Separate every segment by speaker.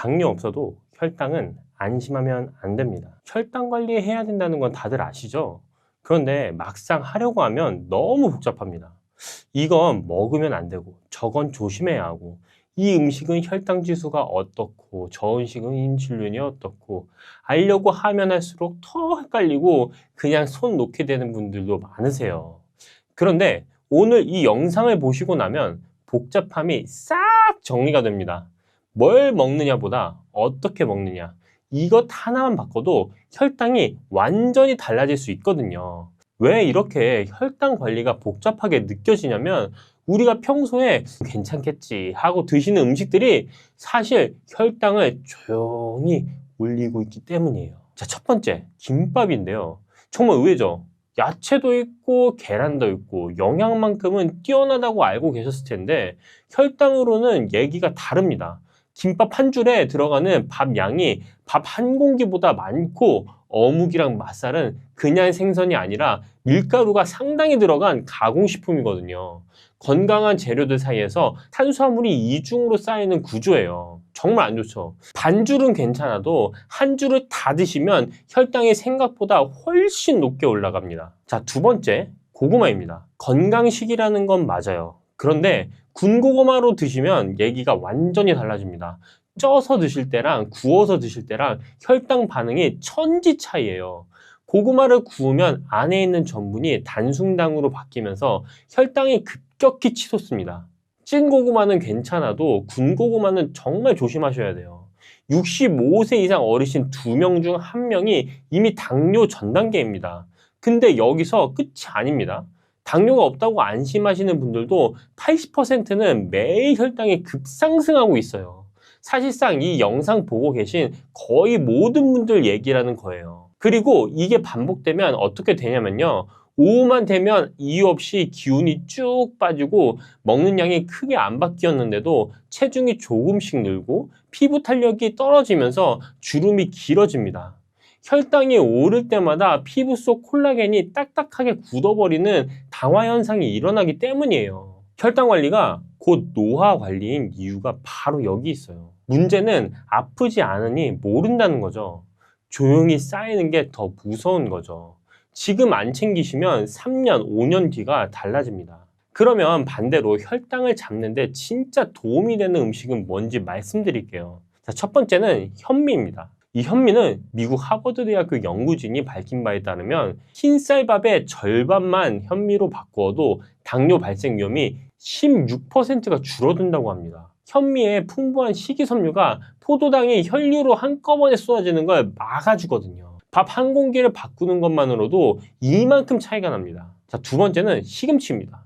Speaker 1: 당뇨 없어도 혈당은 안심하면 안 됩니다. 혈당 관리해야 된다는 건 다들 아시죠? 그런데 막상 하려고 하면 너무 복잡합니다. 이건 먹으면 안 되고 저건 조심해야 하고 이 음식은 혈당 지수가 어떻고 저 음식은 인슐린이 어떻고 알려고 하면 할수록 더 헷갈리고 그냥 손 놓게 되는 분들도 많으세요. 그런데 오늘 이 영상을 보시고 나면 복잡함이 싹 정리가 됩니다. 뭘 먹느냐보다 어떻게 먹느냐, 이것 하나만 바꿔도 혈당이 완전히 달라질 수 있거든요. 왜 이렇게 혈당 관리가 복잡하게 느껴지냐면 우리가 평소에 괜찮겠지 하고 드시는 음식들이 사실 혈당을 조용히 올리고 있기 때문이에요. 자, 첫 번째, 김밥인데요. 정말 의외죠? 야채도 있고 계란도 있고 영양만큼은 뛰어나다고 알고 계셨을 텐데 혈당으로는 얘기가 다릅니다. 김밥 한 줄에 들어가는 밥 양이 밥 한 공기보다 많고 어묵이랑 맛살은 그냥 생선이 아니라 밀가루가 상당히 들어간 가공식품이거든요. 건강한 재료들 사이에서 탄수화물이 이중으로 쌓이는 구조예요. 정말 안 좋죠. 반줄은 괜찮아도 한 줄을 다 드시면 혈당이 생각보다 훨씬 높게 올라갑니다. 자, 두 번째, 고구마입니다. 건강식이라는 건 맞아요. 그런데 군고구마로 드시면 얘기가 완전히 달라집니다. 쪄서 드실 때랑 구워서 드실 때랑 혈당 반응이 천지 차이예요. 고구마를 구우면 안에 있는 전분이 단순당으로 바뀌면서 혈당이 급격히 치솟습니다. 찐 고구마는 괜찮아도 군고구마는 정말 조심하셔야 돼요. 65세 이상 어르신 2명 중 1명이 이미 당뇨 전 단계입니다. 근데 여기서 끝이 아닙니다. 당뇨가 없다고 안심하시는 분들도 80%는 매일 혈당이 급상승하고 있어요. 사실상 이 영상 보고 계신 거의 모든 분들 얘기라는 거예요. 그리고 이게 반복되면 어떻게 되냐면요. 오후만 되면 이유 없이 기운이 쭉 빠지고 먹는 양이 크게 안 바뀌었는데도 체중이 조금씩 늘고 피부 탄력이 떨어지면서 주름이 길어집니다. 혈당이 오를 때마다 피부 속 콜라겐이 딱딱하게 굳어버리는 당화 현상이 일어나기 때문이에요. 혈당 관리가 곧 노화 관리인 이유가 바로 여기 있어요. 문제는 아프지 않으니 모른다는 거죠. 조용히 쌓이는 게 더 무서운 거죠. 지금 안 챙기시면 3년, 5년 뒤가 달라집니다. 그러면 반대로 혈당을 잡는데 진짜 도움이 되는 음식은 뭔지 말씀드릴게요. 자, 첫 번째는 현미입니다. 이 현미는 미국 하버드 대학교 연구진이 밝힌 바에 따르면 흰쌀밥의 절반만 현미로 바꾸어도 당뇨 발생 위험이 16%가 줄어든다고 합니다. 현미의 풍부한 식이섬유가 포도당이 혈류로 한꺼번에 쏟아지는 걸 막아주거든요. 밥 한 공기를 바꾸는 것만으로도 이만큼 차이가 납니다. 자, 두 번째는 시금치입니다.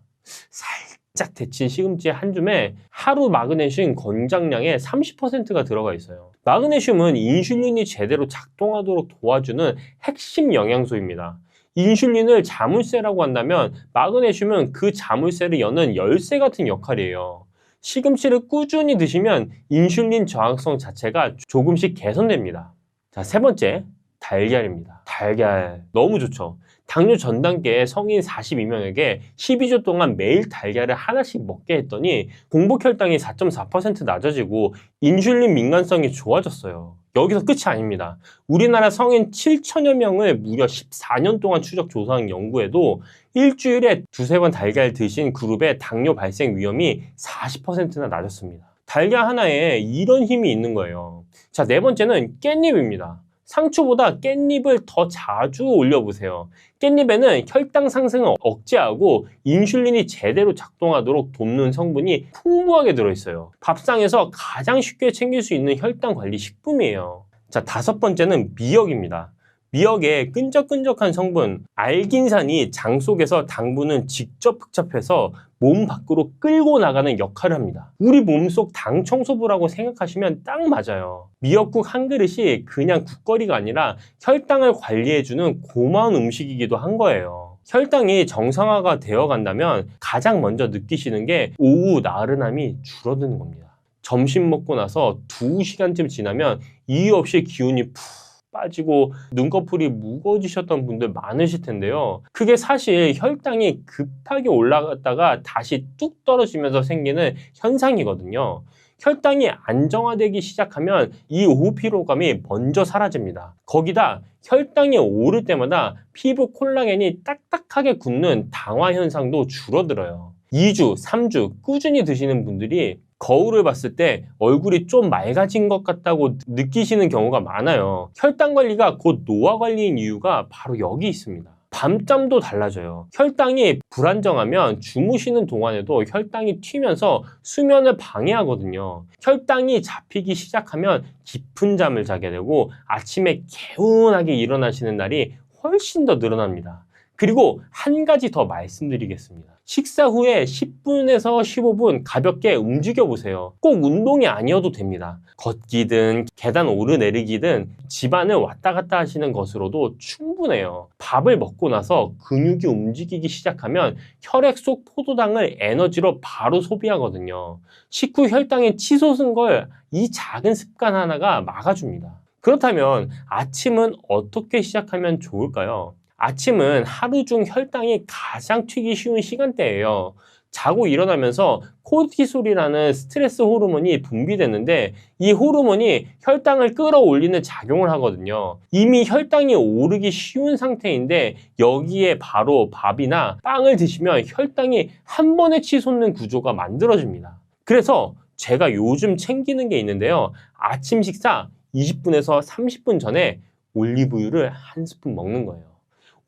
Speaker 1: 살짝 데친 시금치 한 줌에 하루 마그네슘 권장량의 30%가 들어가 있어요. 마그네슘은 인슐린이 제대로 작동하도록 도와주는 핵심 영양소입니다. 인슐린을 자물쇠라고 한다면 마그네슘은 그 자물쇠를 여는 열쇠 같은 역할이에요. 시금치를 꾸준히 드시면 인슐린 저항성 자체가 조금씩 개선됩니다. 자, 세 번째, 달걀입니다. 달걀 너무 좋죠. 당뇨 전 단계 성인 42명에게 12주 동안 매일 달걀을 하나씩 먹게 했더니 공복 혈당이 4.4% 낮아지고 인슐린 민감성이 좋아졌어요. 여기서 끝이 아닙니다. 우리나라 성인 7천여 명을 무려 14년 동안 추적 조사한 연구에도 일주일에 두세 번 달걀 드신 그룹의 당뇨 발생 위험이 40%나 낮았습니다. 달걀 하나에 이런 힘이 있는 거예요. 자, 네 번째는 깻잎입니다. 상추보다 깻잎을 더 자주 올려보세요. 깻잎에는 혈당 상승을 억제하고 인슐린이 제대로 작동하도록 돕는 성분이 풍부하게 들어있어요. 밥상에서 가장 쉽게 챙길 수 있는 혈당 관리 식품이에요. 자, 다섯 번째는 미역입니다. 미역의 끈적끈적한 성분 알긴산이 장 속에서 당분을 직접 흡착해서 몸 밖으로 끌고 나가는 역할을 합니다. 우리 몸속 당 청소부라고 생각하시면 딱 맞아요. 미역국 한 그릇이 그냥 국거리가 아니라 혈당을 관리해주는 고마운 음식이기도 한 거예요. 혈당이 정상화가 되어 간다면 가장 먼저 느끼시는 게 오후 나른함이 줄어드는 겁니다. 점심 먹고 나서 2시간쯤 지나면 이유 없이 기운이 푹 빠지고 눈꺼풀이 무거워지셨던 분들 많으실 텐데요. 그게 사실 혈당이 급하게 올라갔다가 다시 뚝 떨어지면서 생기는 현상이거든요. 혈당이 안정화되기 시작하면 이 오후 피로감이 먼저 사라집니다. 거기다 혈당이 오를 때마다 피부 콜라겐이 딱딱하게 굳는 당화 현상도 줄어들어요. 2주, 3주 꾸준히 드시는 분들이 거울을 봤을 때 얼굴이 좀 맑아진 것 같다고 느끼시는 경우가 많아요. 혈당 관리가 곧 노화 관리인 이유가 바로 여기 있습니다. 밤잠도 달라져요. 혈당이 불안정하면 주무시는 동안에도 혈당이 튀면서 수면을 방해하거든요. 혈당이 잡히기 시작하면 깊은 잠을 자게 되고 아침에 개운하게 일어나시는 날이 훨씬 더 늘어납니다. 그리고 한 가지 더 말씀드리겠습니다. 식사 후에 10분에서 15분 가볍게 움직여 보세요. 꼭 운동이 아니어도 됩니다. 걷기든 계단 오르내리기든 집안을 왔다 갔다 하시는 것으로도 충분해요. 밥을 먹고 나서 근육이 움직이기 시작하면 혈액 속 포도당을 에너지로 바로 소비하거든요. 식후 혈당이 치솟은 걸 이 작은 습관 하나가 막아줍니다. 그렇다면 아침은 어떻게 시작하면 좋을까요? 아침은 하루 중 혈당이 가장 튀기 쉬운 시간대예요. 자고 일어나면서 코르티솔이라는 스트레스 호르몬이 분비되는데 이 호르몬이 혈당을 끌어올리는 작용을 하거든요. 이미 혈당이 오르기 쉬운 상태인데 여기에 바로 밥이나 빵을 드시면 혈당이 한 번에 치솟는 구조가 만들어집니다. 그래서 제가 요즘 챙기는 게 있는데요. 아침 식사 20분에서 30분 전에 올리브유를 한 스푼 먹는 거예요.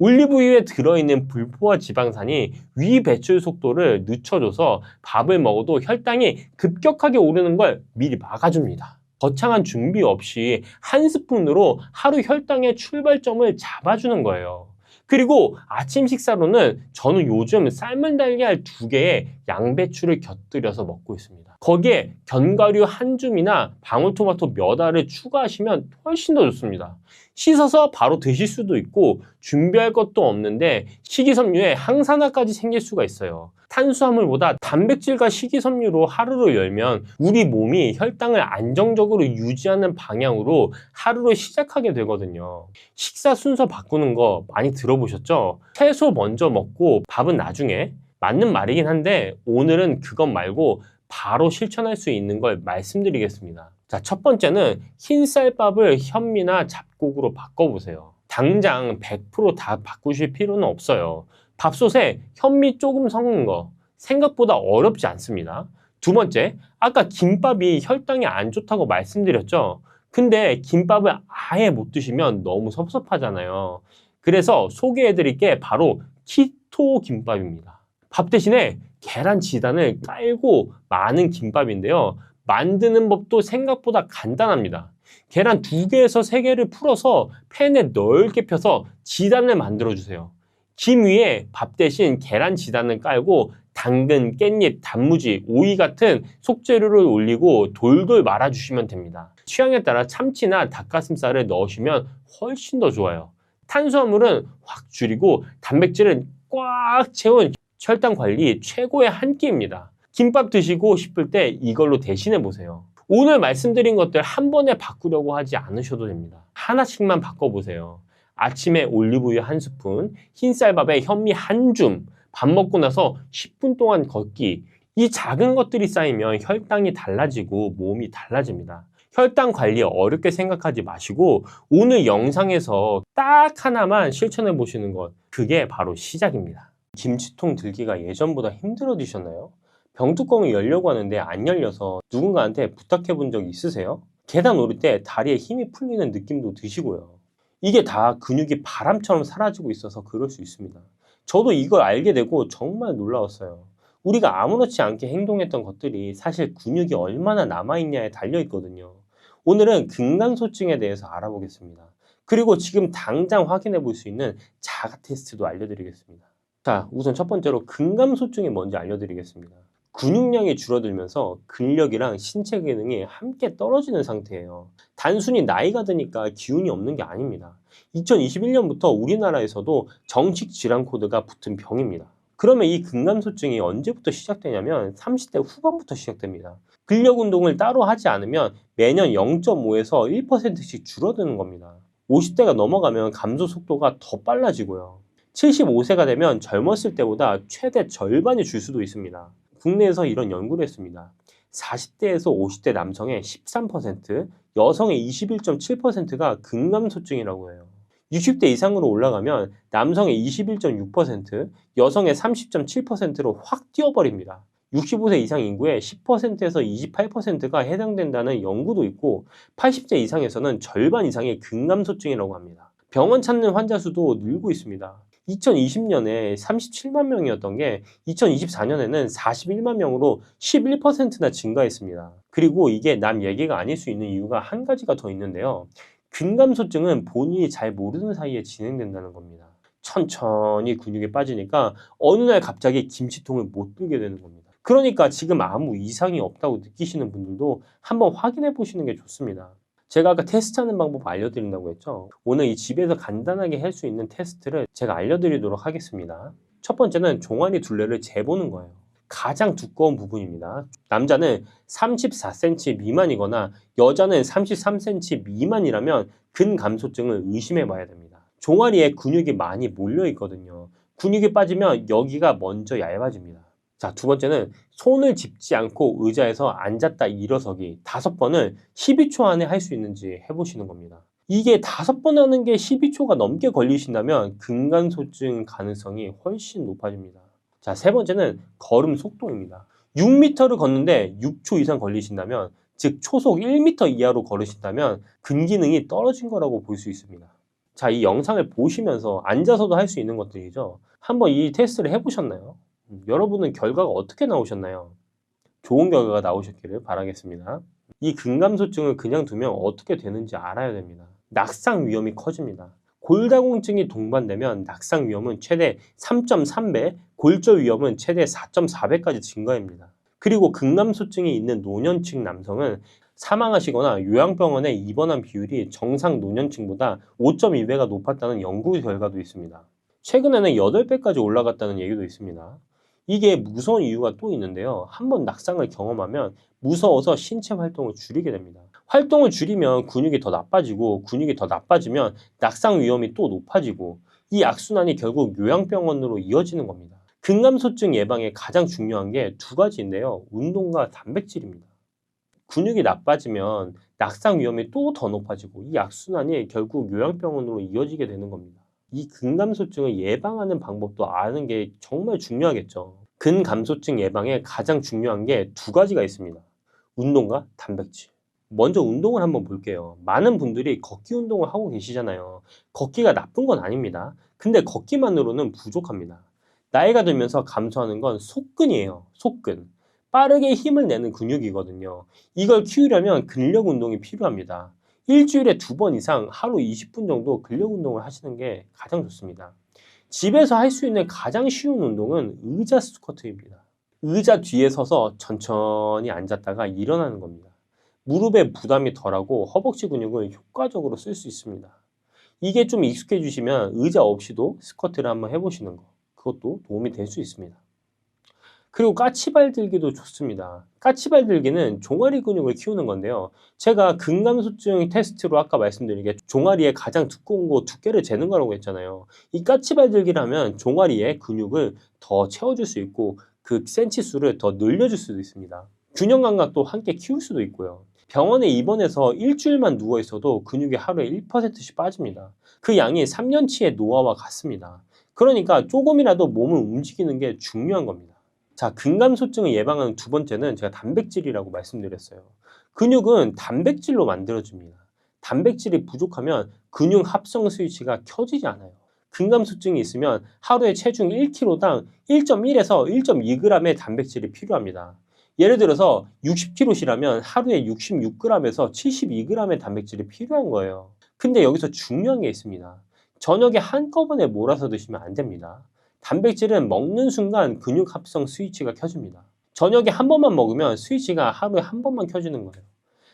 Speaker 1: 올리브유에 들어있는 불포화 지방산이 위 배출 속도를 늦춰줘서 밥을 먹어도 혈당이 급격하게 오르는 걸 미리 막아줍니다. 거창한 준비 없이 한 스푼으로 하루 혈당의 출발점을 잡아주는 거예요. 그리고 아침 식사로는 저는 요즘 삶은 달걀 2개에 양배추를 곁들여서 먹고 있습니다. 거기에 견과류 한 줌이나 방울토마토 몇 알을 추가하시면 훨씬 더 좋습니다. 씻어서 바로 드실 수도 있고 준비할 것도 없는데 식이섬유에 항산화까지 생길 수가 있어요. 탄수화물보다 단백질과 식이섬유로 하루를 열면 우리 몸이 혈당을 안정적으로 유지하는 방향으로 하루를 시작하게 되거든요. 식사 순서 바꾸는 거 많이 들어보셨죠? 채소 먼저 먹고 밥은 나중에. 맞는 말이긴 한데 오늘은 그것 말고 바로 실천할 수 있는 걸 말씀드리겠습니다. 자, 첫 번째는 흰쌀밥을 현미나 잡곡으로 바꿔보세요. 당장 100% 바꾸실 필요는 없어요. 밥솥에 현미 조금 섞는 거 생각보다 어렵지 않습니다. 두 번째, 아까 김밥이 혈당이 안 좋다고 말씀드렸죠? 근데 김밥을 아예 못 드시면 너무 섭섭하잖아요. 그래서 소개해드릴 게 바로 키토 김밥입니다. 밥 대신에 계란 지단을 깔고 마는 김밥인데요. 만드는 법도 생각보다 간단합니다. 계란 2개에서 3개를 풀어서 팬에 넓게 펴서 지단을 만들어주세요. 김 위에 밥 대신 계란 지단을 깔고 당근, 깻잎, 단무지, 오이 같은 속재료를 올리고 돌돌 말아주시면 됩니다. 취향에 따라 참치나 닭가슴살을 넣으시면 훨씬 더 좋아요. 탄수화물은 확 줄이고 단백질은 꽉 채운 혈당 관리 최고의 한 끼입니다. 김밥 드시고 싶을 때 이걸로 대신해 보세요. 오늘 말씀드린 것들 한 번에 바꾸려고 하지 않으셔도 됩니다. 하나씩만 바꿔보세요. 아침에 올리브유 한 스푼, 흰쌀밥에 현미 한 줌, 밥 먹고 나서 10분 동안 걷기. 이 작은 것들이 쌓이면 혈당이 달라지고 몸이 달라집니다. 혈당 관리 어렵게 생각하지 마시고 오늘 영상에서 딱 하나만 실천해 보시는 것, 그게 바로 시작입니다. 김치통 들기가 예전보다 힘들어지셨나요? 병뚜껑이 열려고 하는데 안 열려서 누군가한테 부탁해 본 적 있으세요? 계단 오를 때 다리에 힘이 풀리는 느낌도 드시고요. 이게 다 근육이 바람처럼 사라지고 있어서 그럴 수 있습니다. 저도 이걸 알게 되고 정말 놀라웠어요. 우리가 아무렇지 않게 행동했던 것들이 사실 근육이 얼마나 남아있냐에 달려있거든요. 오늘은 근감소증에 대해서 알아보겠습니다. 그리고 지금 당장 확인해 볼 수 있는 자가 테스트도 알려드리겠습니다. 자, 우선 첫 번째로 근감소증이 뭔지 알려드리겠습니다. 근육량이 줄어들면서 근력이랑 신체 기능이 함께 떨어지는 상태예요. 단순히 나이가 드니까 기운이 없는 게 아닙니다. 2021년부터 우리나라에서도 정식 질환 코드가 붙은 병입니다. 그러면 이 근감소증이 언제부터 시작되냐면 30대 후반부터 시작됩니다. 근력 운동을 따로 하지 않으면 매년 0.5에서 1%씩 줄어드는 겁니다. 50대가 넘어가면 감소 속도가 더 빨라지고요. 75세가 되면 젊었을 때보다 최대 절반이 줄 수도 있습니다. 국내에서 이런 연구를 했습니다. 40대에서 50대 남성의 13%, 여성의 21.7%가 근감소증이라고 해요. 60대 이상으로 올라가면 남성의 21.6%, 여성의 30.7%로 확 뛰어버립니다. 65세 이상 인구의 10%에서 28%가 해당된다는 연구도 있고 80세 이상에서는 절반 이상이 근감소증이라고 합니다. 병원 찾는 환자 수도 늘고 있습니다. 2020년에 37만 명이었던 게 2024년에는 41만 명으로 11%나 증가했습니다. 그리고 이게 남 얘기가 아닐 수 있는 이유가 한 가지가 더 있는데요. 근감소증은 본인이 잘 모르는 사이에 진행된다는 겁니다. 천천히 근육이 빠지니까 어느 날 갑자기 김치통을 못 들게 되는 겁니다. 그러니까 지금 아무 이상이 없다고 느끼시는 분들도 한번 확인해 보시는 게 좋습니다. 제가 아까 테스트하는 방법 알려드린다고 했죠. 오늘 이 집에서 간단하게 할 수 있는 테스트를 제가 알려드리도록 하겠습니다. 첫 번째는 종아리 둘레를 재보는 거예요. 가장 두꺼운 부분입니다. 남자는 34cm 미만이거나 여자는 33cm 미만이라면 근감소증을 의심해 봐야 됩니다. 종아리에 근육이 많이 몰려 있거든요. 근육이 빠지면 여기가 먼저 얇아집니다. 자, 두 번째는 손을 짚지 않고 의자에서 앉았다 일어서기 5번을 12초 안에 할 수 있는지 해보시는 겁니다. 이게 5번 하는 게 12초가 넘게 걸리신다면 근감소증 가능성이 훨씬 높아집니다. 자, 세 번째는 걸음 속도입니다. 6m를 걷는데 6초 이상 걸리신다면, 즉 초속 1m 이하로 걸으신다면 근기능이 떨어진 거라고 볼 수 있습니다. 자, 이 영상을 보시면서 앉아서도 할 수 있는 것들이죠. 한번 이 테스트를 해보셨나요? 여러분은 결과가 어떻게 나오셨나요? 좋은 결과가 나오셨기를 바라겠습니다. 이 근감소증을 그냥 두면 어떻게 되는지 알아야 됩니다. 낙상 위험이 커집니다. 골다공증이 동반되면 낙상 위험은 최대 3.3배, 골절 위험은 최대 4.4배까지 증가합니다. 그리고 근감소증이 있는 노년층 남성은 사망하시거나 요양병원에 입원한 비율이 정상 노년층보다 5.2배가 높았다는 연구 결과도 있습니다. 최근에는 8배까지 올라갔다는 얘기도 있습니다. 이게 무서운 이유가 또 있는데요. 한번 낙상을 경험하면 무서워서 신체 활동을 줄이게 됩니다. 활동을 줄이면 근육이 더 나빠지고, 근육이 더 나빠지면 낙상 위험이 또 높아지고, 이 악순환이 결국 요양병원으로 이어지는 겁니다. 근감소증 예방에 가장 중요한 게 두 가지인데요. 운동과 단백질입니다. 근육이 나빠지면 낙상 위험이 또 더 높아지고, 이 악순환이 결국 요양병원으로 이어지게 되는 겁니다. 이 근감소증을 예방하는 방법도 아는 게 정말 중요하겠죠. 근감소증 예방에 가장 중요한 게 두 가지가 있습니다. 운동과 단백질. 먼저 운동을 한번 볼게요. 많은 분들이 걷기 운동을 하고 계시잖아요. 걷기가 나쁜 건 아닙니다. 근데 걷기만으로는 부족합니다. 나이가 들면서 감소하는 건 속근이에요. 속근. 빠르게 힘을 내는 근육이거든요. 이걸 키우려면 근력 운동이 필요합니다. 일주일에 2번 이상 하루 20분 정도 근력 운동을 하시는 게 가장 좋습니다. 집에서 할 수 있는 가장 쉬운 운동은 의자 스쿼트입니다. 의자 뒤에 서서 천천히 앉았다가 일어나는 겁니다. 무릎에 부담이 덜하고 허벅지 근육을 효과적으로 쓸 수 있습니다. 이게 좀 익숙해지시면 의자 없이도 스쿼트를 한번 해보시는 거, 그것도 도움이 될 수 있습니다. 그리고 까치발 들기도 좋습니다. 까치발 들기는 종아리 근육을 키우는 건데요. 제가 근감소증 테스트로 아까 말씀드린 게 종아리에 가장 두꺼운 거 두께를 재는 거라고 했잖아요. 이 까치발 들기를 하면 종아리에 근육을 더 채워줄 수 있고 그 센치 수를 더 늘려줄 수도 있습니다. 균형 감각도 함께 키울 수도 있고요. 병원에 입원해서 일주일만 누워 있어도 근육이 하루에 1%씩 빠집니다. 그 양이 3년치의 노화와 같습니다. 그러니까 조금이라도 몸을 움직이는 게 중요한 겁니다. 자, 근감소증을 예방하는 두 번째는 제가 단백질이라고 말씀드렸어요. 근육은 단백질로 만들어집니다. 단백질이 부족하면 근육 합성 스위치가 켜지지 않아요. 근감소증이 있으면 하루에 체중 1kg당 1.1에서 1.2g의 단백질이 필요합니다. 예를 들어서 60kg시라면 하루에 66g에서 72g의 단백질이 필요한 거예요. 근데 여기서 중요한 게 있습니다. 저녁에 한꺼번에 몰아서 드시면 안 됩니다. 단백질은 먹는 순간 근육 합성 스위치가 켜집니다. 저녁에 한 번만 먹으면 스위치가 하루에 한 번만 켜지는 거예요.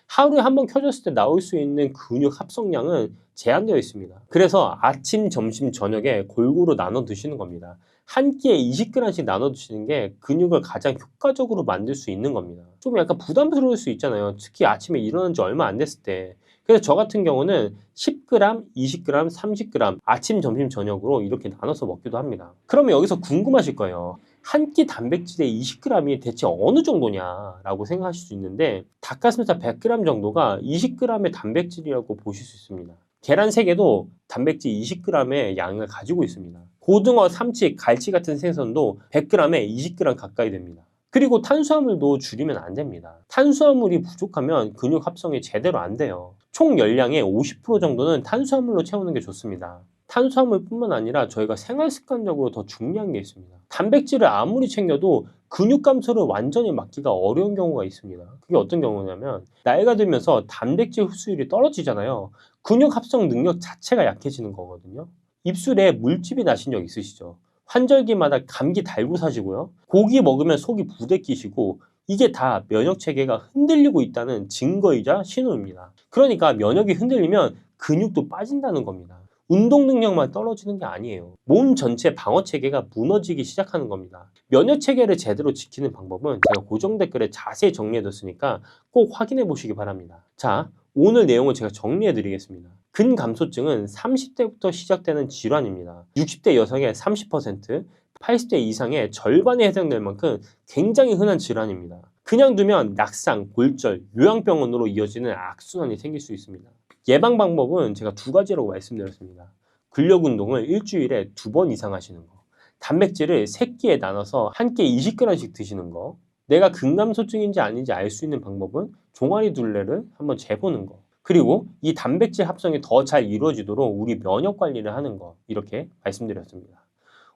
Speaker 1: 하루에 한 번 켜졌을 때 나올 수 있는 근육 합성량은 제한되어 있습니다. 그래서 아침, 점심, 저녁에 골고루 나눠 드시는 겁니다. 한 끼에 20g씩 나눠 드시는 게 근육을 가장 효과적으로 만들 수 있는 겁니다. 좀 약간 부담스러울 수 있잖아요. 특히 아침에 일어난 지 얼마 안 됐을 때. 그래서 저 같은 경우는 10g, 20g, 30g 아침, 점심, 저녁으로 이렇게 나눠서 먹기도 합니다. 그러면 여기서 궁금하실 거예요. 한 끼 단백질의 20g이 대체 어느 정도냐라고 생각하실 수 있는데 닭가슴살 100g 정도가 20g의 단백질이라고 보실 수 있습니다. 계란 3개도 단백질 20g의 양을 가지고 있습니다. 고등어, 삼치, 갈치 같은 생선도 100g에 20g 가까이 됩니다. 그리고 탄수화물도 줄이면 안 됩니다. 탄수화물이 부족하면 근육 합성이 제대로 안 돼요. 총 열량의 50% 정도는 탄수화물로 채우는 게 좋습니다. 탄수화물뿐만 아니라 저희가 생활 습관적으로 더 중요한 게 있습니다. 단백질을 아무리 챙겨도 근육 감소를 완전히 막기가 어려운 경우가 있습니다. 그게 어떤 경우냐면 나이가 들면서 단백질 흡수율이 떨어지잖아요. 근육 합성 능력 자체가 약해지는 거거든요. 입술에 물집이 나신 적 있으시죠? 환절기마다 감기 달고 사시고요. 고기 먹으면 속이 부대끼시고 이게 다 면역 체계가 흔들리고 있다는 증거이자 신호입니다. 그러니까 면역이 흔들리면 근육도 빠진다는 겁니다. 운동 능력만 떨어지는 게 아니에요. 몸 전체 방어 체계가 무너지기 시작하는 겁니다. 면역 체계를 제대로 지키는 방법은 제가 고정 댓글에 자세히 정리해뒀으니까 꼭 확인해 보시기 바랍니다. 자, 오늘 내용을 제가 정리해 드리겠습니다. 근감소증은 30대부터 시작되는 질환입니다. 60대 여성의 30%, 80대 이상의 절반에 해당될 만큼 굉장히 흔한 질환입니다. 그냥 두면 낙상, 골절, 요양병원으로 이어지는 악순환이 생길 수 있습니다. 예방 방법은 제가 2가지라고 말씀드렸습니다. 근력 운동을 일주일에 2번 이상 하시는 거, 단백질을 3끼에 나눠서 한 끼에 20g씩 드시는 거, 내가 근감소증인지 아닌지 알 수 있는 방법은 종아리 둘레를 한번 재보는 거, 그리고 이 단백질 합성이 더 잘 이루어지도록 우리 면역 관리를 하는 거, 이렇게 말씀드렸습니다.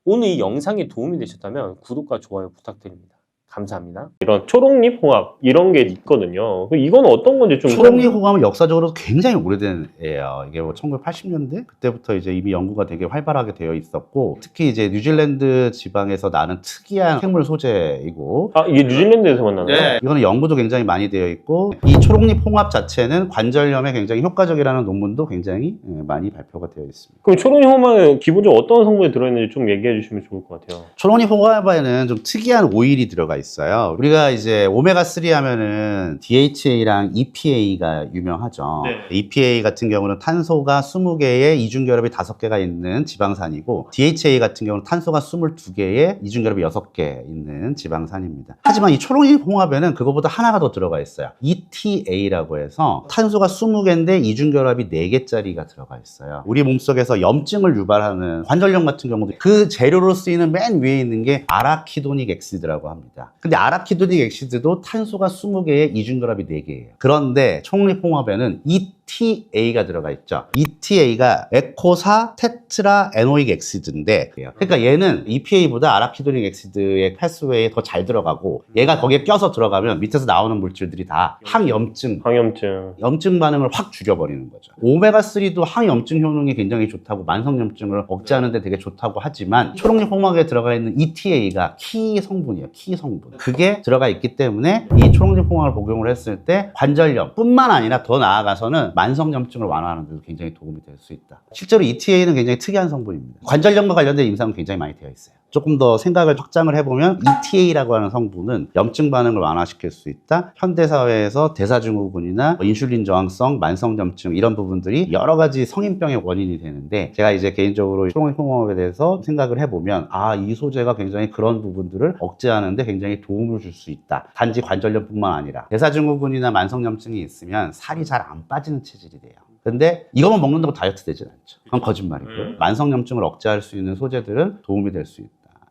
Speaker 1: 오늘 이 영상이 도움이 되셨다면 구독과 좋아요 부탁드립니다. 감사합니다. 이런 초록잎 홍합 이런 게 있거든요. 이건 어떤 건지 좀
Speaker 2: 초록잎 홍합은 역사적으로 굉장히 오래된 애예요. 이게 뭐 1980년대 그때부터 이제 이미 연구가 되게 활발하게 되어 있었고 특히 이제 뉴질랜드 지방에서 나는 특이한 생물 소재이고
Speaker 1: 이게 뉴질랜드에서만 나나요?
Speaker 2: 네. 이거는 연구도 굉장히 많이 되어 있고 이 초록잎 홍합 자체는 관절염에 굉장히 효과적이라는 논문도 굉장히 많이 발표가 되어 있습니다.
Speaker 1: 그럼 초록잎 홍합은 기본적으로 어떤 성분이 들어있는지 좀 얘기해 주시면 좋을 것 같아요.
Speaker 2: 초록잎 홍합에는 좀 특이한 오일이 들어가 있어요. 우리가 이제 오메가3 하면은 DHA랑 EPA가 유명하죠.
Speaker 1: 네.
Speaker 2: EPA 같은 경우는 탄소가 20개에 이중결합이 5개가 있는 지방산이고 DHA 같은 경우는 탄소가 22개에 이중결합이 6개 있는 지방산입니다. 하지만 이 초록잎 홍합에는 그거보다 하나가 더 들어가 있어요. ETA라고 해서 탄소가 20개인데 이중결합이 4개짜리가 들어가 있어요. 우리 몸속에서 염증을 유발하는 관절염 같은 경우도 그 재료로 쓰이는 맨 위에 있는 게 아라키도닉 엑시드라고 합니다. 근데 아라키도닉 엑시드도 탄소가 20개에 이중결합이 4개예요. 그런데 초록잎 홍합에는 ETA가 들어가 있죠. ETA가 에코사 테트라 에노익 엑시드인데 그러니까 얘는 EPA보다 아라키도닉 엑시드의 패스웨이에 더 잘 들어가고 얘가 거기에 껴서 들어가면 밑에서 나오는 물질들이 다 항염증 반응을 확 죽여버리는 거죠. 오메가3도 항염증 효능이 굉장히 좋다고 만성염증을 억제하는 데 되게 좋다고 하지만 초록잎 홍합에 들어가 있는 ETA가 키 성분이에요. 키 성분. 그게 들어가 있기 때문에 이 초록잎 홍합을 복용을 했을 때 관절염 뿐만 아니라 더 나아가서는 만성염증을 완화하는 데도 굉장히 도움이 될 수 있다. 실제로 ETA는 굉장히 특이한 성분입니다. 관절염과 관련된 임상은 굉장히 많이 되어 있어요. 조금 더 생각을 확장을 해보면 ETA라고 하는 성분은 염증 반응을 완화시킬 수 있다. 현대사회에서 대사증후군이나 인슐린 저항성, 만성염증 이런 부분들이 여러 가지 성인병의 원인이 되는데 제가 이제 개인적으로 초록잎 홍합에 대해서 생각을 해보면 이 소재가 굉장히 그런 부분들을 억제하는데 굉장히 도움을 줄 수 있다. 단지 관절염뿐만 아니라 대사증후군이나 만성염증이 있으면 살이 잘 안 빠지는 체질이 돼요. 근데 이것만 먹는다고 다이어트 되진 않죠. 그건 거짓말이고요. 만성염증을 억제할 수 있는 소재들은 도움이 될 수 있다.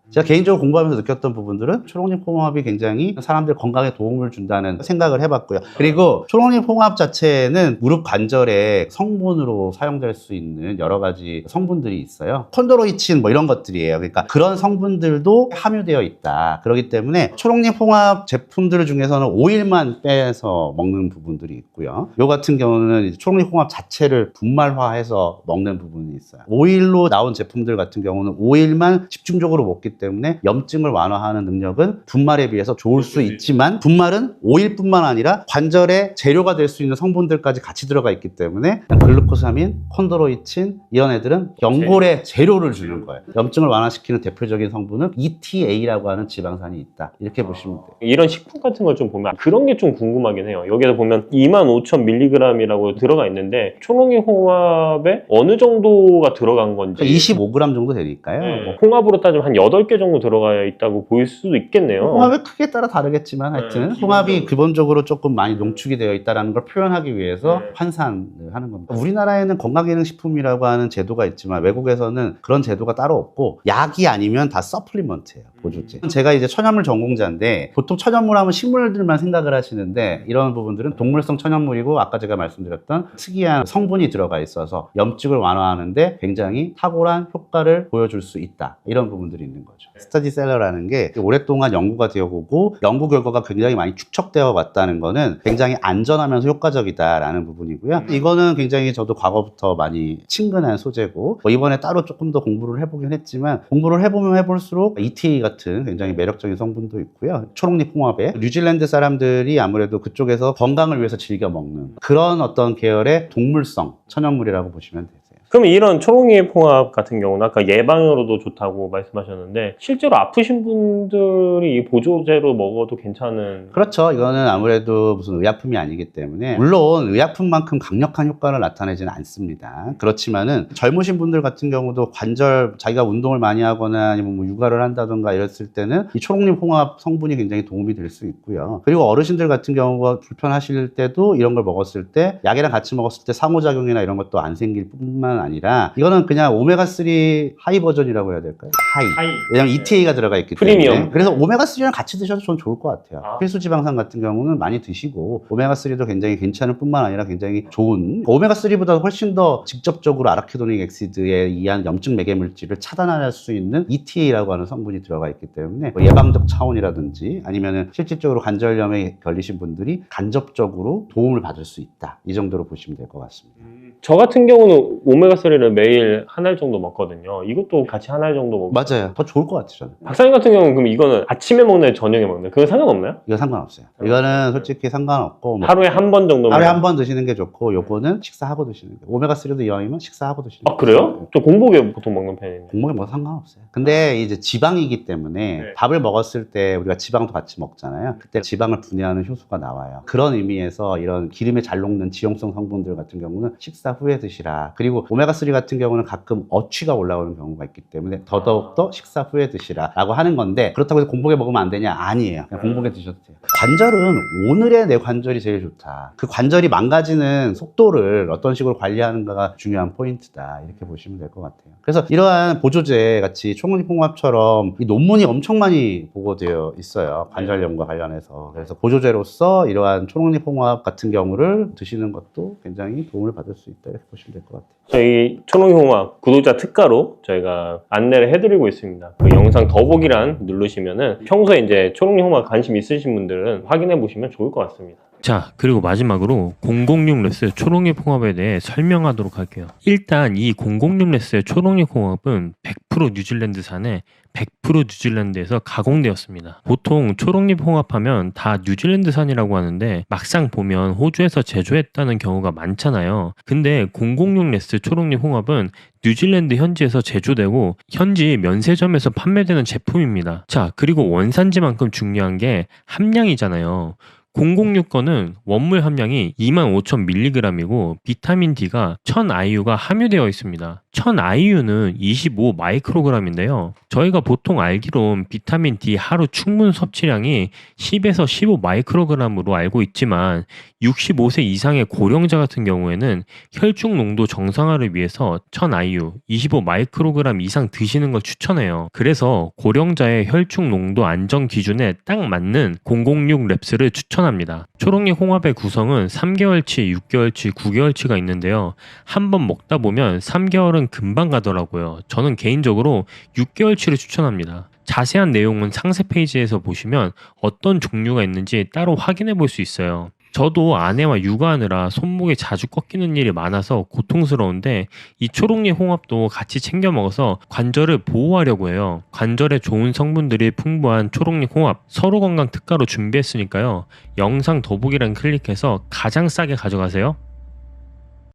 Speaker 2: 제가 개인적으로 공부하면서 느꼈던 부분들은 초록잎 홍합이 굉장히 사람들 건강에 도움을 준다는 생각을 해봤고요. 그리고 초록잎 홍합 자체는 무릎 관절에 성분으로 사용될 수 있는 여러 가지 성분들이 있어요. 콘드로이친 뭐 이런 것들이에요. 그러니까 그런 성분들도 함유되어 있다. 그렇기 때문에 초록잎 홍합 제품들 중에서는 오일만 빼서 먹는 부분들이 있고요. 요 같은 경우는 초록잎 홍합 자체를 분말화해서 먹는 부분이 있어요. 오일로 나온 제품들 같은 경우는 오일만 집중적으로 먹기 때문에 염증을 완화하는 능력은 분말에 비해서 좋을 수 있지만 분말은 오일뿐만 아니라 관절의 재료가 될 수 있는 성분들까지 같이 들어가 있기 때문에 글루코사민, 콘드로이친 이런 애들은 연골의 재료를 주는 거예요. 염증을 완화시키는 대표적인 성분은 ETA라고 하는 지방산이 있다. 이렇게 보시면 돼요.
Speaker 1: 이런 식품 같은 걸 좀 보면 그런 게 좀 궁금하긴 해요. 여기서 보면 25,000mg이라고 들어가 있는데 초록잎 홍합에 어느 정도가 들어간 건지
Speaker 2: 25g 정도 되니까요.
Speaker 1: 홍합으로 따지면 한 8 8개 정도 들어가 있다고 보일 수도 있겠네요.
Speaker 2: 홍합의 크기에 따라 다르겠지만 하여튼
Speaker 1: 네,
Speaker 2: 홍합이 기본적으로 조금 많이 농축이 되어 있다는 걸 표현하기 위해서
Speaker 1: 네.
Speaker 2: 환산을 하는 겁니다. 우리나라에는 건강기능식품이라고 하는 제도가 있지만 외국에서는 그런 제도가 따로 없고 약이 아니면 다 서플리먼트예요. 보조제. 제가 이제 천연물 전공자인데 보통 천연물 하면 식물들만 생각을 하시는데 이런 부분들은 동물성 천연물이고 아까 제가 말씀드렸던 특이한 성분이 들어가 있어서 염증을 완화하는데 굉장히 탁월한 효과를 보여줄 수 있다. 이런 부분들이 있는 거죠. 스터디셀러라는 게 오랫동안 연구가 되어 오고 연구 결과가 굉장히 많이 축적되어 왔다는 거는 굉장히 안전하면서 효과적이다라는 부분이고요. 이거는 굉장히 저도 과거부터 많이 친근한 소재고 뭐 이번에 따로 조금 더 공부를 해보긴 했지만 공부를 해보면 해볼수록 ETA 같은 굉장히 매력적인 성분도 있고요. 초록잎 홍합에 뉴질랜드 사람들이 아무래도 그쪽에서 건강을 위해서 즐겨 먹는 그런 어떤 계열의 동물성 천연물이라고 보시면 되세요.
Speaker 1: 그럼 이런 초록잎 홍합 같은 경우는 아까 예방으로도 좋다고 말씀하셨는데 실제로 아프신 분들이 이 보조제로 먹어도 괜찮은
Speaker 2: 그렇죠. 이거는 아무래도 무슨 의약품이 아니기 때문에 물론 의약품만큼 강력한 효과를 나타내지는 않습니다. 그렇지만은 젊으신 분들 같은 경우도 관절 자기가 운동을 많이 하거나 아니면 뭐 육아를 한다던가 이랬을 때는 이 초록잎 홍합 성분이 굉장히 도움이 될 수 있고요. 그리고 어르신들 같은 경우가 불편하실 때도 이런 걸 먹었을 때 약이랑 같이 먹었을 때 상호작용이나 이런 것도 안 생길 뿐만 아니라 이거는 그냥 오메가3 하이 버전이라고 해야 될까요? 하이. 왜냐면 ETA가 들어가 있기 때문에.
Speaker 1: 프리미엄.
Speaker 2: 그래서 오메가3랑 같이 드셔도 전 좋을 것 같아요.
Speaker 1: 아.
Speaker 2: 필수 지방산 같은 경우는 많이 드시고 오메가3도 굉장히 괜찮을 뿐만 아니라 굉장히 좋은 오메가3보다 훨씬 더 직접적으로 아라키도닉 액시드에 의한 염증 매개 물질을 차단할 수 있는 ETA라고 하는 성분이 들어가 있기 때문에 뭐 예방적 차원이라든지 아니면은 실질적으로 관절염에 걸리신 분들이 간접적으로 도움을 받을 수 있다. 이 정도로 보시면 될 것 같습니다.
Speaker 1: 저 같은 경우는 오메가3를 매일 한 알 정도 먹거든요. 이것도 같이 한 알 정도 먹고.
Speaker 2: 맞아요. 더 좋을 것 같아요, 저는.
Speaker 1: 박사님 같은 경우는 그럼 이거는 아침에 먹나요? 저녁에 먹나요? 그건 상관없나요?
Speaker 2: 이거 상관없어요. 이거는 솔직히 상관없고 뭐
Speaker 1: 하루에 한 번 정도.
Speaker 2: 하루에 한 번 드시는 게 좋고 요거는 식사하고 드시는 게 오메가3도 이왕이면 식사하고 드시는 게
Speaker 1: 아, 그래요? 저 공복에 보통 먹는 편인데.
Speaker 2: 공복에 뭐 상관없어요. 근데 이제 지방이기 때문에
Speaker 1: 네.
Speaker 2: 밥을 먹었을 때 우리가 지방도 같이 먹잖아요. 그때 지방을 분해하는 효소가 나와요. 그런 의미에서 이런 기름에 잘 녹는 지용성 성분들 같은 경우는 식사 후에 드시라. 그리고 오메가3 같은 경우는 가끔 어취가 올라오는 경우가 있기 때문에 더더욱더 식사 후에 드시라 라고 하는 건데 그렇다고 해서 공복에 먹으면 안 되냐? 아니에요. 그냥 공복에 드셔도 돼요. 관절은 오늘의 내 관절이 제일 좋다. 그 관절이 망가지는 속도를 어떤 식으로 관리하는가가 중요한 포인트다. 이렇게 보시면 될 것 같아요. 그래서 이러한 보조제 같이 초록잎 홍합처럼 이 논문이 엄청 많이 보고되어 있어요. 관절염과 관련해서. 그래서 보조제로서 이러한 초록잎 홍합 같은 경우를 드시는 것도 굉장히 도움을 받을 수 있다. 이렇게 보시면 될 것 같아요.
Speaker 1: 저희 초록잎 홍합 구독자 특가로 저희가 안내를 해드리고 있습니다. 그 영상 더보기란 누르시면은 평소에 이제 초록잎 홍합 관심 있으신 분들은 확인해 보시면 좋을 것 같습니다.
Speaker 3: 자, 그리고 마지막으로 006레스 초록잎 홍합에 대해 설명하도록 할게요. 일단 이 006레스의 초록잎 홍합은 100% 뉴질랜드산에 100% 뉴질랜드에서 가공되었습니다. 보통 초록잎 홍합하면 다 뉴질랜드산이라고 하는데 막상 보면 호주에서 제조했다는 경우가 많잖아요. 근데 006레스 초록잎 홍합은 뉴질랜드 현지에서 제조되고 현지 면세점에서 판매되는 제품입니다. 자, 그리고 원산지만큼 중요한 게 함량이잖아요. 006건은 원물 함량이 25,000mg이고 비타민 D가 1000IU가 함유되어 있습니다. 1000IU는 25 마이크로그램인데요. 저희가 보통 알기론 비타민 D 하루 충분 섭취량이 10에서 15 마이크로그램으로 알고 있지만 65세 이상의 고령자 같은 경우에는 혈중 농도 정상화를 위해서 1000IU 25 마이크로그램 이상 드시는 걸 추천해요. 그래서 고령자의 혈중 농도 안정 기준에 딱 맞는 006랩스를 추천합니다. 초록잎 홍합의 구성은 3개월치, 6개월치, 9개월치가 있는데요. 한번 먹다 보면 3개월은 금방 가더라고요. 저는 개인적으로 6개월치를 추천합니다. 자세한 내용은 상세 페이지에서 보시면 어떤 종류가 있는지 따로 확인해 볼 수 있어요. 저도 아내와 육아하느라 손목이 자주 꺾이는 일이 많아서 고통스러운데 이 초록잎 홍합도 같이 챙겨 먹어서 관절을 보호하려고 해요. 관절에 좋은 성분들이 풍부한 초록잎 홍합 서로 건강 특가로 준비했으니까요. 영상 더보기란 클릭해서 가장 싸게 가져가세요.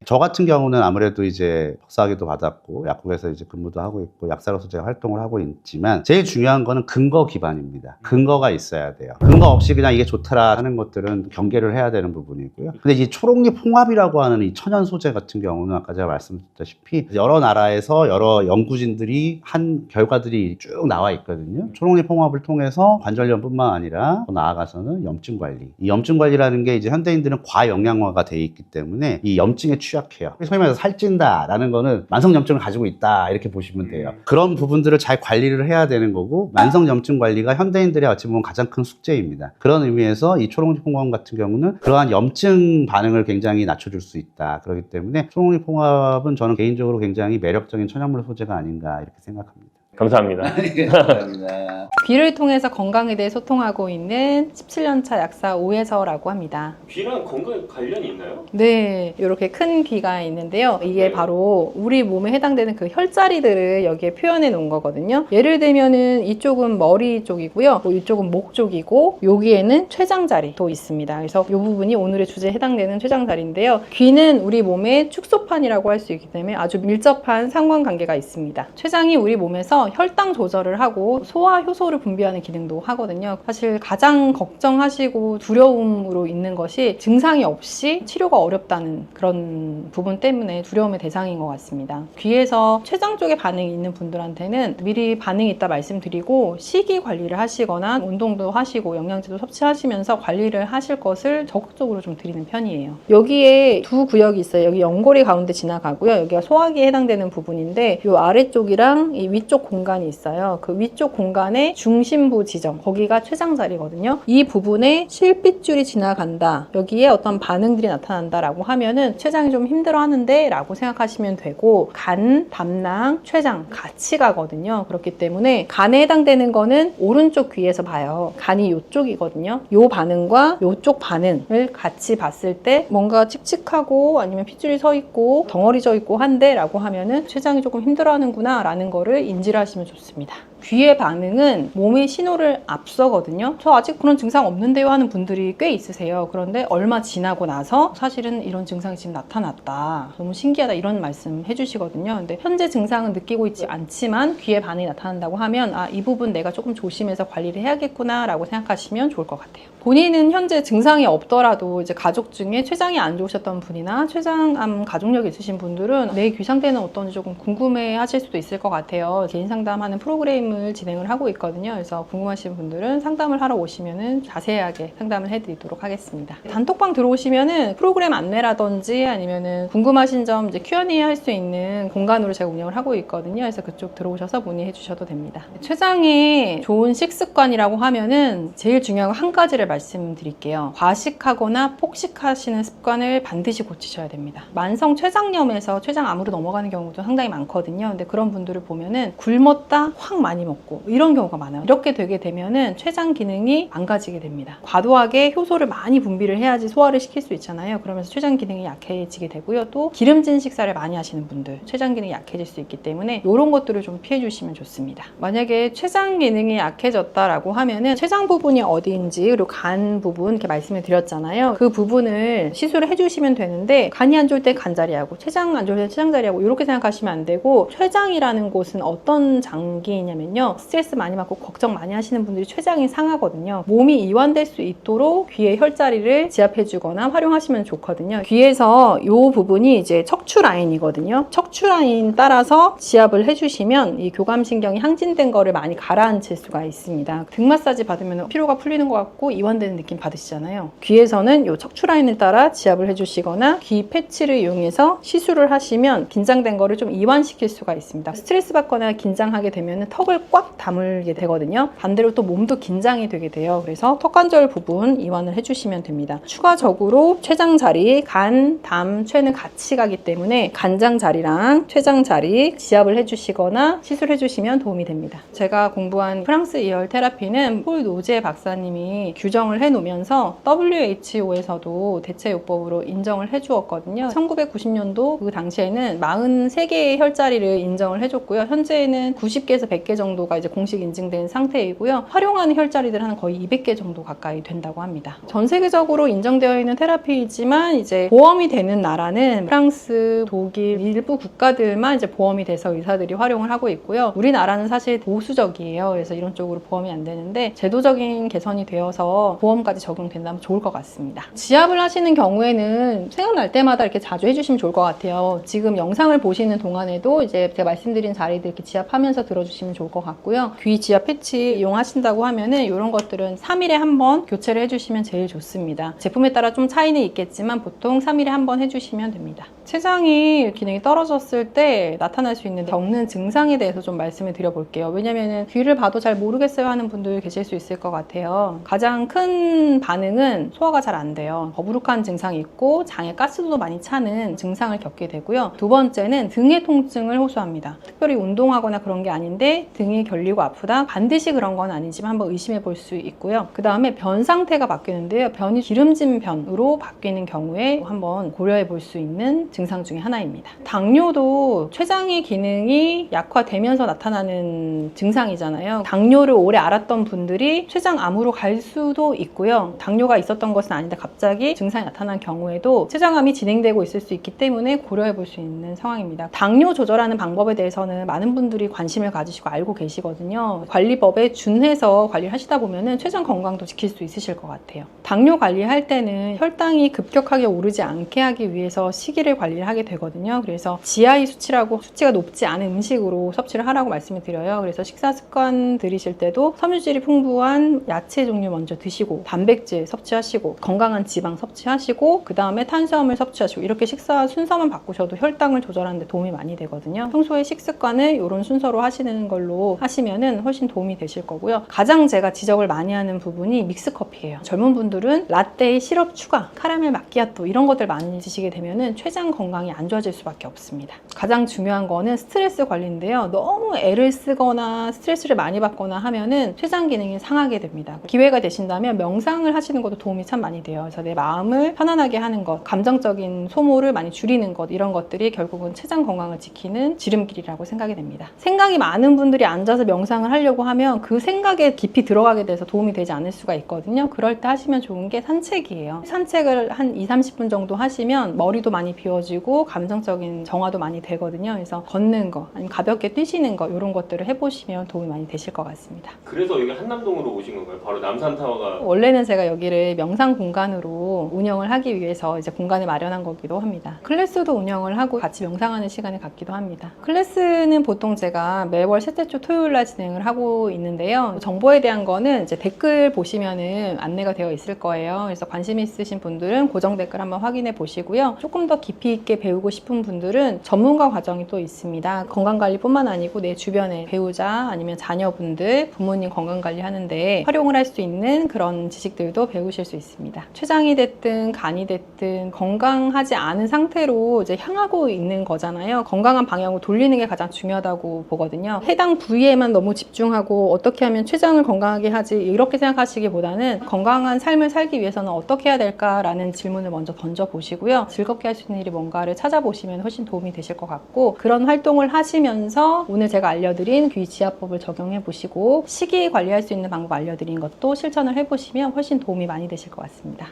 Speaker 2: 저 같은 경우는 아무래도 이제 박사학위도 받았고 약국에서 이제 근무도 하고 있고 약사로서 제가 활동을 하고 있지만 제일 중요한 거는 근거 기반입니다. 근거가 있어야 돼요. 근거 근거 없이 그냥 이게 좋더라 하는 것들은 경계를 해야 되는 부분이고요. 근데 이 초록잎 홍합이라고 하는 이 천연 소재 같은 경우는 아까 제가 말씀드렸다시피 여러 나라에서 여러 연구진들이 한 결과들이 쭉 나와 있거든요. 초록잎 홍합을 통해서 관절염뿐만 아니라 또 나아가서는 염증 관리. 이 염증 관리라는 게 이제 현대인들은 과영양화가 돼 있기 때문에 이 염증에 취약해요. 소위 말해서 살찐다라는 거는 만성염증을 가지고 있다 이렇게 보시면 돼요. 그런 부분들을 잘 관리를 해야 되는 거고 만성염증 관리가 현대인들의 어찌 보면 가장 큰 숙제입니다. 그런 의미에서 이 초록잎 홍합 같은 경우는 그러한 염증 반응을 굉장히 낮춰줄 수 있다. 그렇기 때문에 초록잎 홍합은 저는 개인적으로 굉장히 매력적인 천연물 소재가 아닌가 이렇게 생각합니다.
Speaker 1: 감사합니다.
Speaker 2: 감사합니다.
Speaker 4: 귀를 통해서 건강에 대해 소통하고 있는 17년차 약사 오혜서라고 합니다.
Speaker 1: 귀랑 건강에 관련이 있나요?
Speaker 4: 네, 이렇게 큰 귀가 있는데요. 이게
Speaker 1: 네.
Speaker 4: 바로 우리 몸에 해당되는 그 혈자리들을 여기에 표현해 놓은 거거든요. 예를 들면은 이쪽은 머리 쪽이고요. 뭐 이쪽은 목 쪽이고 여기에는 췌장자리도 있습니다. 그래서 이 부분이 오늘의 주제에 해당되는 췌장자리인데요. 귀는 우리 몸의 축소판이라고 할 수 있기 때문에 아주 밀접한 상관관계가 있습니다. 췌장이 우리 몸에서 혈당 조절을 하고 소화 효소를 분비하는 기능도 하거든요. 사실 가장 걱정하시고 두려움으로 있는 것이 증상이 없이 치료가 어렵다는 그런 부분 때문에 두려움의 대상인 것 같습니다. 귀에서 췌장 쪽에 반응이 있는 분들한테는 미리 반응이 있다 말씀드리고 식이 관리를 하시거나 운동도 하시고 영양제도 섭취하시면서 관리를 하실 것을 적극적으로 좀 드리는 편이에요. 여기에 두 구역이 있어요. 여기 연골이 가운데 지나가고요. 여기가 소화기에 해당되는 부분인데 이 아래쪽이랑 이 위쪽 공간이 있어요. 그 위쪽 공간의 중심부 지점, 거기가 췌장자리거든요. 이 부분에 실핏줄이 지나간다. 여기에 어떤 반응들이 나타난다라고 하면은 췌장이 좀 힘들어하는데 라고 생각하시면 되고 간, 담낭, 췌장 같이 가거든요. 그렇기 때문에 간에 해당되는 거는 오른쪽 귀에서 봐요. 간이 이쪽이거든요. 이 반응과 이쪽 반응을 같이 봤을 때 뭔가 칙칙하고 아니면 핏줄이 서 있고 덩어리져 있고 한데 라고 하면은 췌장이 조금 힘들어하는구나 라는 거를 인지를 하시면 좋습니다. 귀의 반응은 몸의 신호를 앞서거든요. 저 아직 그런 증상 없는데요 하는 분들이 꽤 있으세요. 그런데 얼마 지나고 나서 사실은 이런 증상이 지금 나타났다. 너무 신기하다 이런 말씀 해주시거든요. 근데 현재 증상은 느끼고 있지 않지만 귀의 반응이 나타난다고 하면 아, 이 부분 내가 조금 조심해서 관리를 해야겠구나 라고 생각하시면 좋을 것 같아요. 본인은 현재 증상이 없더라도 이제 가족 중에 췌장이 안 좋으셨던 분이나 췌장암 가족력이 있으신 분들은 내 귀 상태는 어떤지 조금 궁금해 하실 수도 있을 것 같아요. 개인 상담하는 프로그램을 진행을 하고 있거든요. 그래서 궁금하신 분들은 상담을 하러 오시면은 자세하게 상담을 해드리도록 하겠습니다. 단톡방 들어오시면은 프로그램 안내라든지 아니면은 궁금하신 점 이제 Q&A 할 수 있는 공간으로 제가 운영을 하고 있거든요. 그래서 그쪽 들어오셔서 문의해 주셔도 됩니다. 췌장에 좋은 식습관이라고 하면은 제일 중요한 거 한 가지를 말씀드릴게요. 과식하거나 폭식하시는 습관을 반드시 고치셔야 됩니다. 만성 췌장염에서 췌장암으로 넘어가는 경우도 상당히 많거든요. 근데 그런 분들을 보면은 굶었다 확 많이 먹고 이런 경우가 많아요. 이렇게 되게 되면은 췌장 기능이 망가지게 됩니다. 과도하게 효소를 많이 분비를 해야지 소화를 시킬 수 있잖아요. 그러면서 췌장 기능이 약해지게 되고요. 또 기름진 식사를 많이 하시는 분들 췌장 기능이 약해질 수 있기 때문에 이런 것들을 좀 피해 주시면 좋습니다. 만약에 췌장 기능이 약해졌다라고 하면은 췌장 부분이 어디인지 그리고 간 부분 이렇게 말씀을 드렸잖아요. 그 부분을 시술을 해주시면 되는데 간이 안 좋을 때 간자리하고 췌장 안 좋을 때 췌장자리하고 이렇게 생각하시면 안 되고 췌장이라는 곳은 어떤 장기냐면요. 스트레스 많이 받고 걱정 많이 하시는 분들이 췌장이 상하거든요. 몸이 이완될 수 있도록 귀의 혈자리를 지압해주거나 활용하시면 좋거든요. 귀에서 이 부분이 이제 척추 라인이거든요. 척추 라인 따라서 지압을 해주시면 이 교감신경이 항진된 거를 많이 가라앉힐 수가 있습니다. 등 마사지 받으면 피로가 풀리는 것 같고 이완되는 느낌 받으시잖아요. 귀에서는 이 척추 라인을 따라 지압을 해주시거나 귀 패치를 이용해서 시술을 하시면 긴장된 거를 좀 이완시킬 수가 있습니다. 스트레스 받거나 긴장하게 되면 턱을 꽉 다물게 되거든요. 반대로 또 몸도 긴장이 되게 돼요. 그래서 턱관절 부분 이완을 해주시면 됩니다. 추가적으로 췌장 자리, 간, 담, 췌는 같이 가기 때문에 간장 자리랑 췌장 자리 지압을 해주시거나 시술해주시면 도움이 됩니다. 제가 공부한 프랑스 이열 테라피는 폴 노제 박사님이 규정을 해놓으면서 WHO에서도 대체요법으로 인정을 해주었거든요. 1990년도 그 당시에는 43개의 혈자리를 인정을 해줬고요. 현재는 90개에서 100개 정도 정도가 이제 공식 인증된 상태이고요. 활용하는 혈자리들 한 거의 200개 정도 가까이 된다고 합니다. 전 세계적으로 인정되어 있는 테라피이지만 이제 보험이 되는 나라는 프랑스, 독일, 일부 국가들만 이제 보험이 돼서 의사들이 활용을 하고 있고요. 우리나라는 사실 보수적이에요. 그래서 이런 쪽으로 보험이 안 되는데 제도적인 개선이 되어서 보험까지 적용된다면 좋을 것 같습니다. 지압을 하시는 경우에는 생각날 때마다 이렇게 자주 해주시면 좋을 것 같아요. 지금 영상을 보시는 동안에도 이제 제가 말씀드린 자리들 이렇게 지압하면서 들어주시면 좋을 것 같고요. 귀 지압 패치 이용하신다고 하면은 이런 것들은 3일에 한 번 교체를 해주시면 제일 좋습니다. 제품에 따라 좀 차이는 있겠지만 보통 3일에 한 번 해주시면 됩니다. 췌장이 기능이 떨어졌을 때 나타날 수 있는 겪는 증상에 대해서 좀 말씀을 드려볼게요. 왜냐면은 귀를 봐도 잘 모르겠어요 하는 분들 계실 수 있을 것 같아요. 가장 큰 반응은 소화가 잘 안 돼요. 더부룩한 증상이 있고 장에 가스도 많이 차는 증상을 겪게 되고요. 두 번째는 등의 통증을 호소합니다. 특별히 운동하거나 그런 게 아닌데 등이 결리고 아프다? 반드시 그런 건 아니지만 한번 의심해 볼 수 있고요. 그 다음에 변 상태가 바뀌는데요. 변이 기름진 변으로 바뀌는 경우에 한번 고려해 볼 수 있는 증상 중에 하나입니다. 당뇨도 췌장의 기능이 약화되면서 나타나는 증상이잖아요. 당뇨를 오래 앓았던 분들이 췌장암으로 갈 수도 있고요. 당뇨가 있었던 것은 아닌데 갑자기 증상이 나타난 경우에도 췌장암이 진행되고 있을 수 있기 때문에 고려해 볼 수 있는 상황입니다. 당뇨 조절하는 방법에 대해서는 많은 분들이 관심을 가지시고 알고 계시거든요. 관리법에 준해서 관리를 하시다 보면은 췌장 건강도 지킬 수 있으실 것 같아요. 당뇨 관리할 때는 혈당이 급격하게 오르지 않게 하기 위해서 식이를 관리를 하게 되거든요. 그래서 GI 수치라고 수치가 높지 않은 음식으로 섭취를 하라고 말씀을 드려요. 그래서 식사 습관 들이실 때도 섬유질이 풍부한 야채 종류 먼저 드시고 단백질 섭취하시고 건강한 지방 섭취하시고 그 다음에 탄수화물 섭취하시고 이렇게 식사 순서만 바꾸셔도 혈당을 조절하는 데 도움이 많이 되거든요. 평소에 식습관을 이런 순서로 하시는 걸로 하시면은 훨씬 도움이 되실 거고요. 가장 제가 지적을 많이 하는 부분이 믹스커피예요. 젊은 분들은 라떼에 시럽 추가, 카라멜 마키아토 이런 것들 많이 드시게 되면은 췌장 건강이 안 좋아질 수밖에 없습니다. 가장 중요한 거는 스트레스 관리인데요. 너무 애를 쓰거나 스트레스를 많이 받거나 하면은 췌장 기능이 상하게 됩니다. 기회가 되신다면 명상을 하시는 것도 도움이 참 많이 돼요. 그래서 내 마음을 편안하게 하는 것, 감정적인 소모를 많이 줄이는 것 이런 것들이 결국은 췌장 건강을 지키는 지름길이라고 생각이 됩니다. 생각이 많은 분들이 앉아서 명상을 하려고 하면 그 생각에 깊이 들어가게 돼서 도움이 되지 않을 수가 있거든요. 그럴 때 하시면 좋은 게 산책이에요. 산책을 한 20-30분 정도 하시면 머리도 많이 비워지고 감정적인 정화도 많이 되거든요. 그래서 걷는 거, 아니면 가볍게 뛰시는 거 이런 것들을 해보시면 도움이 많이 되실 것 같습니다.
Speaker 1: 그래서 여기 한남동으로 오신 건가요? 바로 남산타워가
Speaker 4: 원래는 제가 여기를 명상 공간으로 운영을 하기 위해서 이제 공간을 마련한 거기도 합니다. 클래스도 운영을 하고 같이 명상하는 시간을 갖기도 합니다. 클래스는 보통 제가 매월 셋째 주 토요일 날 진행을 하고 있는데요. 정보에 대한 거는 이제 댓글 보시면은 안내가 되어 있을 거예요. 그래서 관심 있으신 분들은 고정 댓글 한번 확인해 보시고요. 조금 더 깊이 있게 배우고 싶은 분들은 전문가 과정이 또 있습니다. 건강관리뿐만 아니고 내 주변에 배우자 아니면 자녀분들, 부모님 건강관리 하는데 활용을 할 수 있는 그런 지식들도 배우실 수 있습니다. 췌장이 됐든 간이 됐든 건강하지 않은 상태로 이제 향하고 있는 거잖아요. 건강한 방향으로 돌리는 게 가장 중요하다고 보거든요. 해당 부위에만 너무 집중하고 어떻게 하면 췌장을 건강하게 하지 이렇게 생각하시기보다는 건강한 삶을 살기 위해서는 어떻게 해야 될까라는 질문을 먼저 던져보시고요. 즐겁게 할 수 있는 일이 뭔가를 찾아보시면 훨씬 도움이 되실 것 같고 그런 활동을 하시면서 오늘 제가 알려드린 귀 지압법을 적용해 보시고 식이 관리할 수 있는 방법 알려드린 것도 실천을 해보시면 훨씬 도움이 많이 되실 것 같습니다.